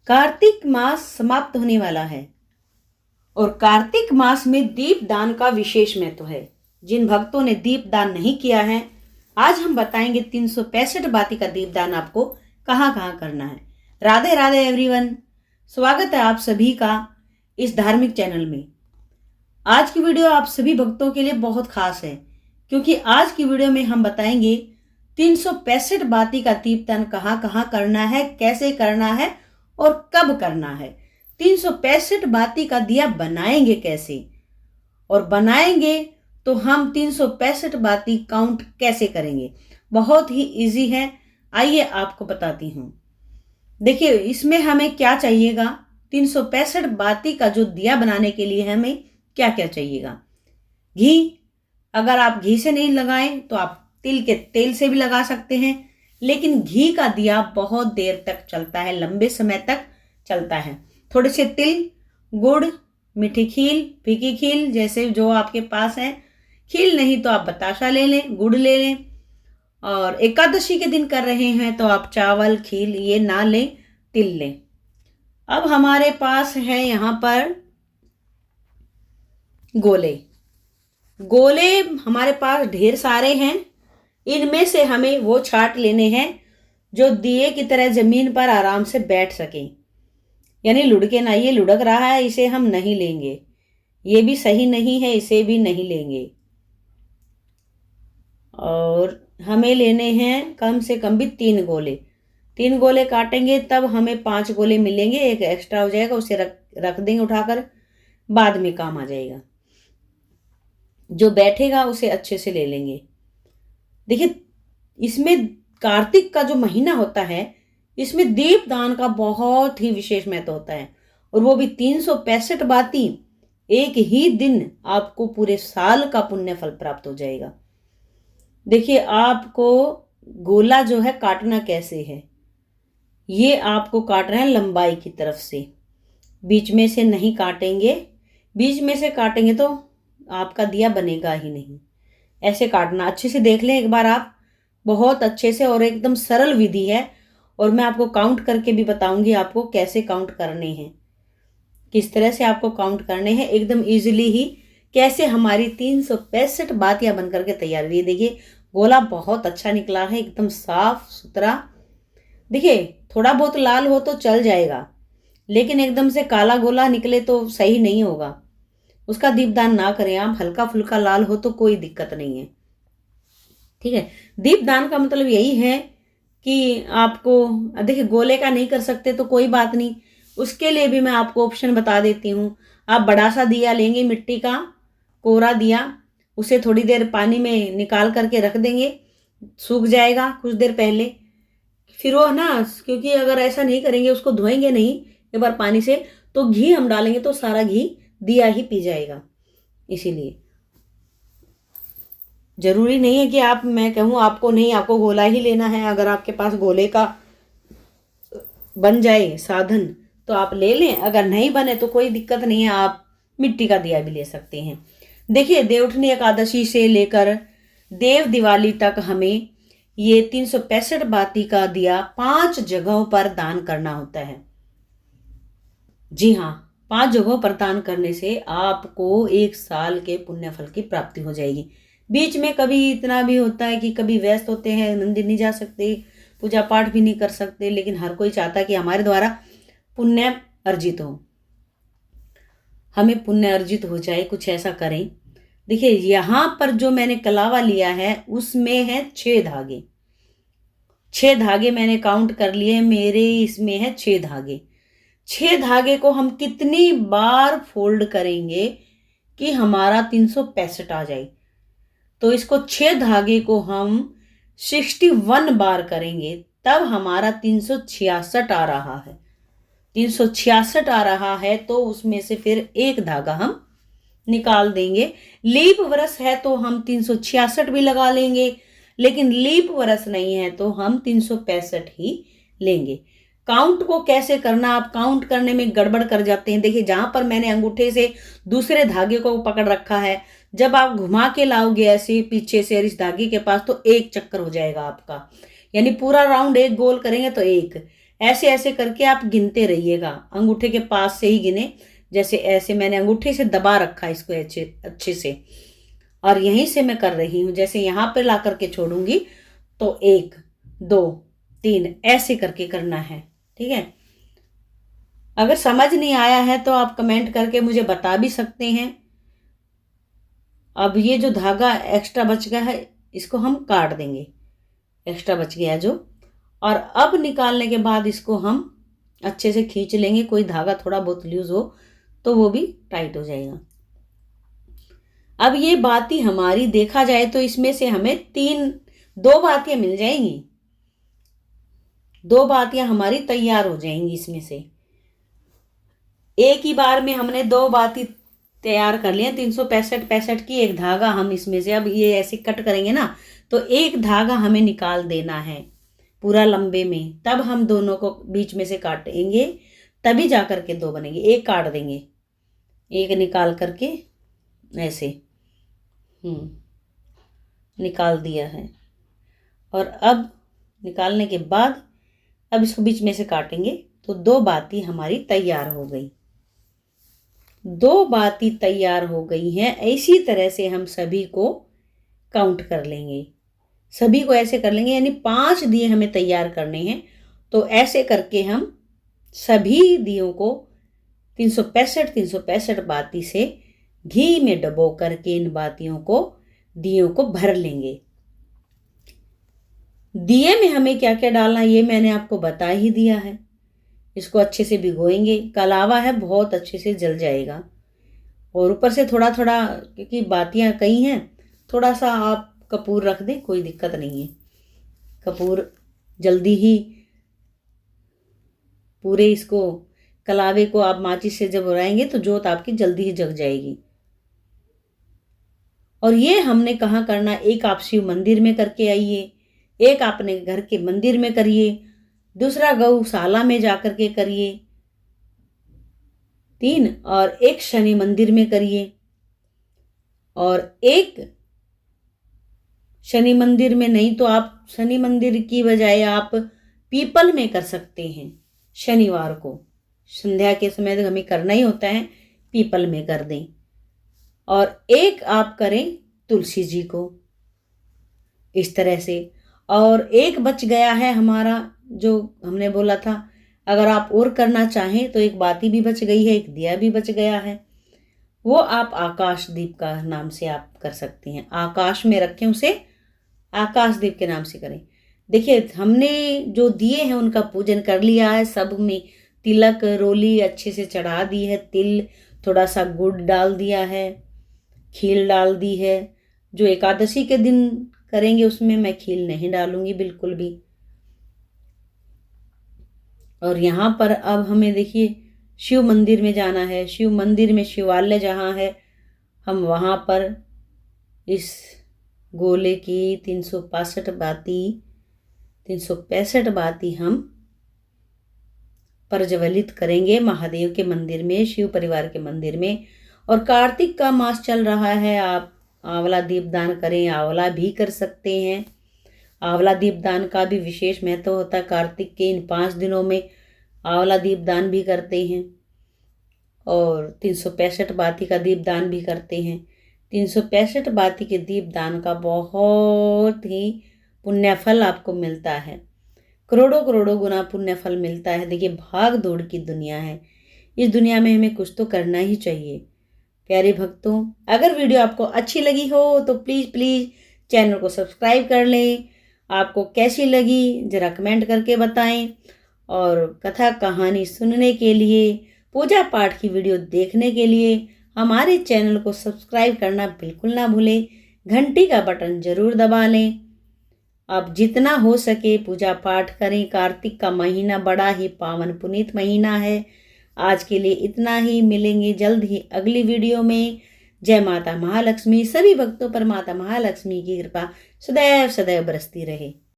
कार्तिक मास समाप्त होने वाला है और कार्तिक मास में दीप दान का विशेष महत्व है। जिन भक्तों ने दीप दान नहीं किया है, आज हम बताएंगे 365 बाती का दीप दान आपको कहाँ कहाँ करना है। राधे राधे एवरीवन, स्वागत है आप सभी का इस धार्मिक चैनल में। आज की वीडियो आप सभी भक्तों के लिए बहुत खास है, क्योंकि आज की वीडियो में हम बताएंगे 365 बाती का दीप दान कहाँ कहाँ करना है, कैसे करना है और कब करना है। 365 बाती का दिया बनाएंगे कैसे, और बनाएंगे तो हम 365 बाती काउंट कैसे करेंगे। बहुत ही इजी है, आइए आपको बताती हूँ। देखिए इसमें हमें क्या चाहिएगा। 365 बाती का जो दिया बनाने के लिए हमें क्या क्या चाहिएगा। घी, अगर आप घी से नहीं लगाएं तो आप तिल के तेल से भी लगा सकते हैं, लेकिन घी का दिया बहुत देर तक चलता है, लंबे समय तक चलता है। थोड़े से तिल, गुड़, मीठी खील, फीकी खील, जैसे जो आपके पास है। खील नहीं तो आप बताशा ले लें, गुड़ ले लें। और एकादशी के दिन कर रहे हैं तो आप चावल खील ये ना लें, तिल लें। अब हमारे पास है यहाँ पर गोले। गोले हमारे पास ढेर सारे हैं। इनमें से हमें वो छांट लेने हैं जो दिए की तरह जमीन पर आराम से बैठ सके, यानी लुढ़के ना। ये लुढ़क रहा है, इसे हम नहीं लेंगे। ये भी सही नहीं है, इसे भी नहीं लेंगे। और हमें लेने हैं कम से कम भी 3 गोले। 3 गोले काटेंगे तब हमें 5 गोले मिलेंगे। एक एक्स्ट्रा हो जाएगा, उसे रख देंगे उठाकर, बाद में काम आ जाएगा। जो बैठेगा उसे अच्छे से ले लेंगे। देखिए इसमें कार्तिक का जो महीना होता है, इसमें दीप दान का बहुत ही विशेष महत्व होता है, और वो भी 365 बाती। एक ही दिन आपको पूरे साल का पुण्य फल प्राप्त हो जाएगा। देखिए आपको गोला जो है काटना कैसे है। ये आपको काटना है लंबाई की तरफ से, बीच में से नहीं काटेंगे। बीच में से काटेंगे तो आपका दिया बनेगा ही नहीं। ऐसे काटना, अच्छे से देख लें एक बार आप, बहुत अच्छे से। और एकदम सरल विधि है, और मैं आपको काउंट करके भी बताऊंगी आपको कैसे काउंट करने हैं, किस तरह से आपको काउंट करने हैं एकदम इजीली ही। कैसे हमारी 365 बातियां बन करके तैयार हुई। देखिए गोला बहुत अच्छा निकला है, एकदम साफ सुथरा। देखिए थोड़ा बहुत लाल हो तो चल जाएगा, लेकिन एकदम से काला गोला निकले तो सही नहीं होगा। उसका दीपदान ना करें आप। हल्का फुल्का लाल हो तो कोई दिक्कत नहीं है, ठीक है। दीपदान का मतलब यही है कि आपको, देखिए गोले का नहीं कर सकते तो कोई बात नहीं, उसके लिए भी मैं आपको ऑप्शन बता देती हूँ। आप बड़ा सा दिया लेंगे, मिट्टी का कोरा दिया, उसे थोड़ी देर पानी में निकाल करके रख देंगे, सूख जाएगा कुछ देर पहले। फिर वो ना, क्योंकि अगर ऐसा नहीं करेंगे, उसको धोएंगे नहीं एक बार पानी से, तो घी हम डालेंगे तो सारा घी दिया ही पी जाएगा। इसीलिए जरूरी नहीं है कि आप, मैं कहूँ आपको नहीं, आपको गोला ही लेना है। अगर आपके पास गोले का बन जाए साधन तो आप ले लें, अगर नहीं बने तो कोई दिक्कत नहीं है, आप मिट्टी का दिया भी ले सकते हैं। देखिए देवउठनी एकादशी से लेकर देव दिवाली तक हमें ये 365 बाती का दिया 5 जगहों पर दान करना होता है। जी हाँ, 5 जगहों पर दान करने से आपको 1 साल के पुण्य फल की प्राप्ति हो जाएगी। बीच में कभी इतना भी होता है कि कभी व्यस्त होते हैं, मंदिर नहीं जा सकते, पूजा पाठ भी नहीं कर सकते, लेकिन हर कोई चाहता है कि हमारे द्वारा पुण्य अर्जित हो, हमें पुण्य अर्जित हो जाए, कुछ ऐसा करें। देखिए यहाँ पर जो मैंने कलावा लिया है उसमें है 6 धागे। 6 धागे मैंने काउंट कर लिए मेरे, इसमें है 6 धागे। 6 धागे को हम कितनी बार फोल्ड करेंगे कि हमारा 365 आ जाए, तो इसको 6 धागे को हम 61 बार करेंगे, तब हमारा 366 आ रहा है। 366 आ रहा है तो उसमें से फिर 1 धागा हम निकाल देंगे। लीप वर्ष है तो हम 366 भी लगा लेंगे, लेकिन लीप वर्ष नहीं है तो हम 365 ही लेंगे। काउंट को कैसे करना, आप काउंट करने में गड़बड़ कर जाते हैं। देखिए जहां पर मैंने अंगूठे से दूसरे धागे को पकड़ रखा है, जब आप घुमा के लाओगे ऐसे पीछे से इस धागे के पास, तो 1 चक्कर हो जाएगा आपका, यानी पूरा राउंड 1 गोल करेंगे तो 1, ऐसे ऐसे करके आप गिनते रहिएगा, अंगूठे के पास से ही गिने। जैसे ऐसे मैंने अंगूठे से दबा रखा इसको अच्छे से, और यहीं से मैं कर रही हूँ। जैसे यहाँ पे ला करके छोड़ूंगी तो 1 2 3 ऐसे करके करना है, ठीक है। अगर समझ नहीं आया है तो आप कमेंट करके मुझे बता भी सकते हैं। अब ये जो धागा एक्स्ट्रा बच गया है इसको हम काट देंगे, एक्स्ट्रा बच गया जो। और अब निकालने के बाद इसको हम अच्छे से खींच लेंगे। कोई धागा थोड़ा बहुत लूज हो तो वो भी टाइट हो जाएगा। अब ये बाती हमारी देखा जाए तो इसमें से हमें 2 बातियां मिल जाएंगी, 2 बातियां हमारी तैयार हो जाएंगी। इसमें से एक ही बार में हमने 2 बाती तैयार कर लिया। 365 की एक धागा हम इसमें से, अब ये ऐसे कट करेंगे ना तो एक धागा हमें निकाल देना है पूरा लंबे में, तब हम दोनों को बीच में से काटेंगे, तभी जा करके 2 बनेंगे। एक काट देंगे, एक निकाल करके ऐसे निकाल दिया है। और अब निकालने के बाद अब इसको बीच में से काटेंगे तो 2 बाती हमारी तैयार हो गई। 2 बाती तैयार हो गई हैं। इसी तरह से हम सभी को काउंट कर लेंगे, सभी को ऐसे कर लेंगे, यानी 5 दिए हमें तैयार करने हैं। तो ऐसे करके हम सभी दियों को 365 बाती से घी में डुबो करके इन बातियों को, दियों को भर लेंगे। दिए में हमें क्या क्या डालना ये मैंने आपको बता ही दिया है। इसको अच्छे से भिगोएंगे, कलावा है बहुत अच्छे से जल जाएगा। और ऊपर से थोड़ा थोड़ा, क्योंकि बातियां कई हैं, थोड़ा सा आप कपूर रख दें, कोई दिक्कत नहीं है। कपूर जल्दी ही पूरे इसको कलावे को आप माचिस से जब उड़ाएंगे तो जोत आपकी जल्दी ही जग जाएगी। और ये हमने कहाँ करना, एक आप शिव मंदिर में करके आइए, एक आपने घर के मंदिर में करिए, दूसरा गौशाला में जाकर के करिए, 3 और एक शनि मंदिर में करिए, और एक शनि मंदिर में नहीं तो आप शनि मंदिर की बजाय आप पीपल में कर सकते हैं। शनिवार को संध्या के समय तक हमें करना ही होता है, पीपल में कर दें। और एक आप करें तुलसी जी को इस तरह से। और एक बच गया है हमारा, जो हमने बोला था, अगर आप और करना चाहें तो एक बाती भी बच गई है, एक दिया भी बच गया है। वो आप आकाश दीप का नाम से आप कर सकते हैं। आकाश में रखें उसे, आकाश दीप के नाम से करें। देखिए हमने जो दिए हैं उनका पूजन कर लिया है, सब में तिलक रोली अच्छे से चढ़ा दी है, तिल थोड़ा सा गुड़ डाल दिया है, खील डाल दी है। जो एकादशी के दिन करेंगे उसमें मैं खील नहीं डालूंगी बिल्कुल भी। और यहाँ पर अब हमें देखिए शिव मंदिर में जाना है। शिव मंदिर में शिवालय जहाँ है, हम वहाँ पर इस गोले की 365 बाती हम प्रज्वलित करेंगे महादेव के मंदिर में, शिव परिवार के मंदिर में। और कार्तिक का मास चल रहा है, आप आंवला दीपदान करें, आंवला भी कर सकते हैं। आंवला दीपदान का भी विशेष महत्व होता है। कार्तिक के इन 5 दिनों में आंवला दीपदान भी करते हैं और 365 बाती का दीपदान भी करते हैं। 365 बाती के दीपदान का बहुत ही पुण्य फल आपको मिलता है, करोड़ों करोड़ों गुना पुण्य फल मिलता है। देखिए भाग दौड़ की दुनिया है, इस दुनिया में हमें कुछ तो करना ही चाहिए। प्यारे भक्तों, अगर वीडियो आपको अच्छी लगी हो तो प्लीज़ चैनल को सब्सक्राइब कर लें। आपको कैसी लगी ज़रा कमेंट करके बताएं। और कथा कहानी सुनने के लिए, पूजा पाठ की वीडियो देखने के लिए हमारे चैनल को सब्सक्राइब करना बिल्कुल ना भूलें। घंटी का बटन ज़रूर दबा लें। आप जितना हो सके पूजा पाठ करें। कार्तिक का महीना बड़ा ही पावन पुनीत महीना है। आज के लिए इतना ही, मिलेंगे जल्द ही अगली वीडियो में। जय माता महालक्ष्मी। सभी भक्तों पर माता महालक्ष्मी की कृपा सदैव सदैव बरसती रहे।